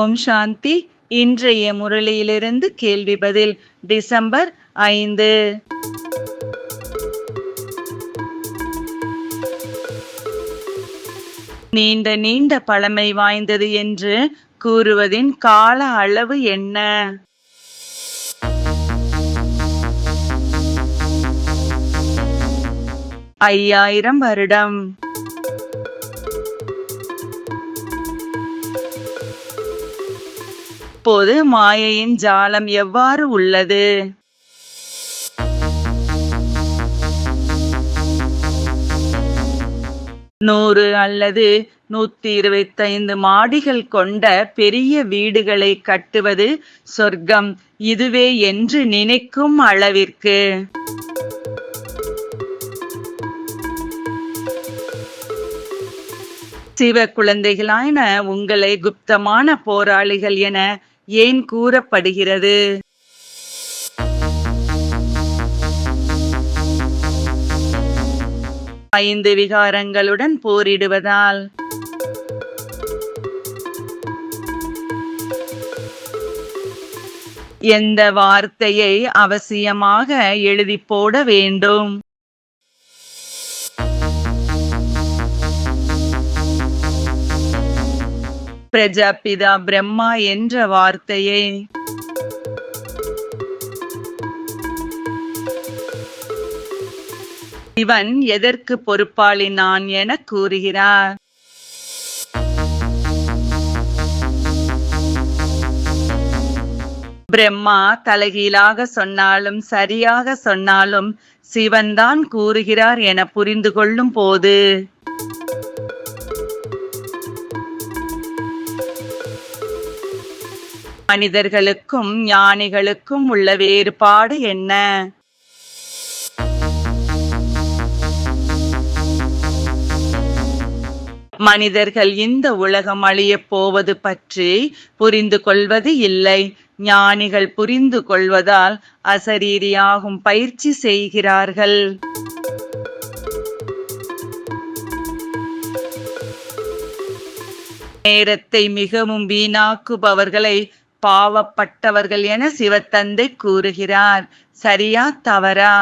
ஓம் சாந்தி. இன்றைய முரளியிலிருந்து கேள்வி பதில். டிசம்பர் 5. நீண்ட நீண்ட பழமை வாய்ந்தது என்று கூறுவதின் கால அளவு என்ன? ஐயாயிரம் வருடம். இப்போது மாயையின் ஜாலம் எவ்வாறு உள்ளது? நூறு அல்லது 125 மாடிகள் கொண்ட பெரிய வீடுகளை கட்டுவது சொர்க்கம் இதுவே என்று நினைக்கும் அளவிற்கு. சிவ குழந்தைகளான உங்களை குப்தமான போராளிகள் என ஏன் கூறப்படுகிறது? ஐந்து விகாரங்களுடன் போரிடுவதால். எந்த வார்த்தையை அவசியமாக எழுதி போட வேண்டும்? பிரஜாபிதா பிரம்மா என்ற வார்த்தையை. இவன் எதற்கு பொறுப்பாளி நான் என கூறுகிறார்? பிரம்மா தலைகீழாக சொன்னாலும் சரியாக சொன்னாலும் சிவன்தான் கூறுகிறார் என புரிந்து கொள்ளும் போது. மனிதர்களுக்கும் ஞானிகளுக்கும் உள்ள வேறுபாடு என்ன? மனிதர்கள் இந்த உலகம் அழியப் போவது பற்றி புரிந்து கொள்வது இல்லை. ஞானிகள் புரிந்து கொள்வதால் அசரீரியாகும் பயிற்சி செய்கிறார்கள். நேரத்தை மிகவும் வீணாக்குபவர்களை பாவப்பட்டவர்கள் என சிவத்தந்தை கூறுகிறார். சரியா தவறா?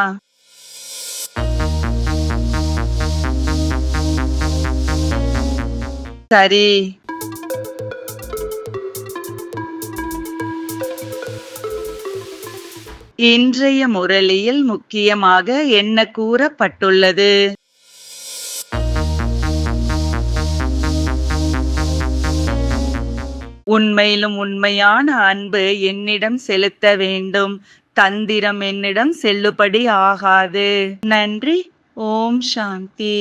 சரி. இன்றைய முரளியில் முக்கியமாக என்ன கூறப்பட்டுள்ளது? உண்மையிலும் உண்மையான அன்பு என்னிடம் செலுத்த வேண்டும். தந்திரம் என்னிடம் செல்லுபடி ஆகாது. நன்றி. ஓம் சாந்தி.